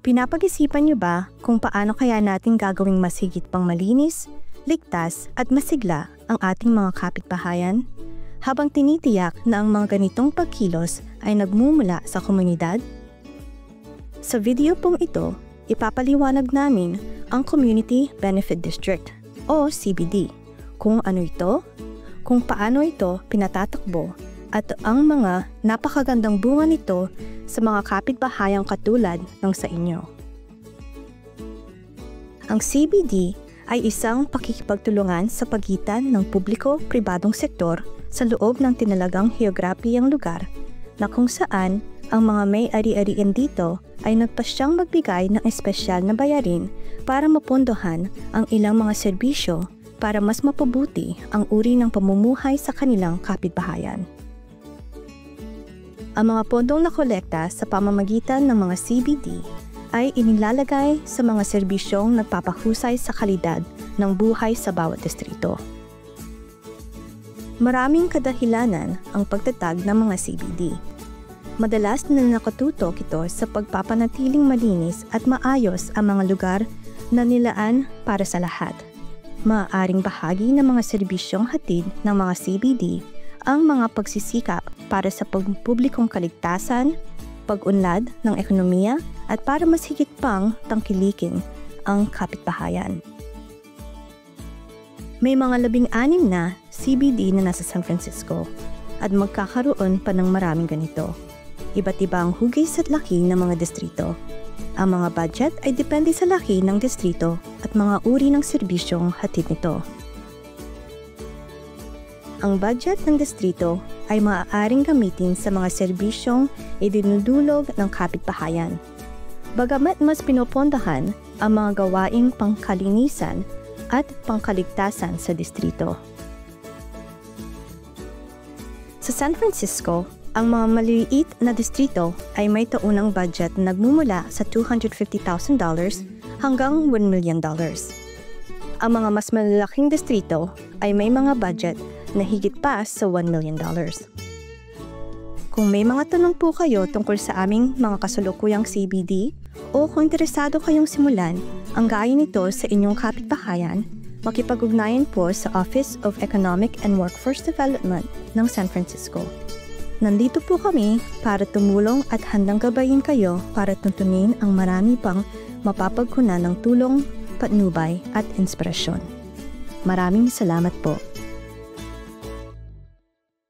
Pinapag-isipan niyo ba kung paano kaya natin gagawing mas higit pang malinis, ligtas at masigla ang ating mga kapitbahayan? Habang tinitiyak na ang mga ganitong pagkilos ay nagmumula sa komunidad? Sa video pong ito, ipapaliwanag namin ang Community Benefit District o CBD, kung ano ito, kung paano ito pinatatakbo at ang mga napakagandang bunga nito sa mga kapitbahayang katulad ng sa inyo. Ang CBD ay isang pakikipagtulungan sa pagitan ng publiko-pribadong sektor sa loob ng tinalagang heograpiyang lugar na kung saan ang mga may ari-arian dito ay nagpasyang magbigay ng espesyal na bayarin para mapondohan ang ilang mga serbisyo para mas mapabuti ang uri ng pamumuhay sa kanilang kapitbahayan. Ang mga pondong nakolekta sa pamamagitan ng mga CBD ay inilalagay sa mga serbisyong nagpapahusay sa kalidad ng buhay sa bawat distrito. Maraming kadahilanan ang pagtatag ng mga CBD. Madalas na nakatutok ito sa pagpapanatiling malinis at maayos ang mga lugar na nilaan para sa lahat. Maaaring bahagi ng mga serbisyong hatid ng mga CBD ang mga pagsisikap para sa pampublikong kaligtasan, pag-unlad ng ekonomiya at para mas higit pang tangkilikin ang kapitbahayan. May mga 16 na CBD na nasa San Francisco at magkakaroon pa ng maraming ganito. Iba't iba ang hugis at laki ng mga distrito. Ang mga budget ay depende sa laki ng distrito at mga uri ng serbisyong hatid nito. Ang budget ng distrito ay maaaring gamitin sa mga serbisyong idinudulog ng kapitbahayan. Bagamat mas pinopondahan ang mga gawaing pangkalinisan at pangkaligtasan sa distrito. Sa San Francisco, ang mga maliliit na distrito ay may taunang budget na nagmumula sa $250,000 hanggang $1 million. Ang mga mas malalaking distrito ay may mga budget na higit pa sa $1 million. Kung may mga tanong po kayo tungkol sa aming mga kasalukuyang CBD o kung interesado kayong simulan ang gaya nito sa inyong kapitbahayan, makipag-ugnayan po sa Office of Economic and Workforce Development ng San Francisco. Nandito po kami para tumulong at handang gabayin kayo para tuntunin ang marami pang mapapagkunan ng tulong, patnubay at inspirasyon. Maraming salamat po.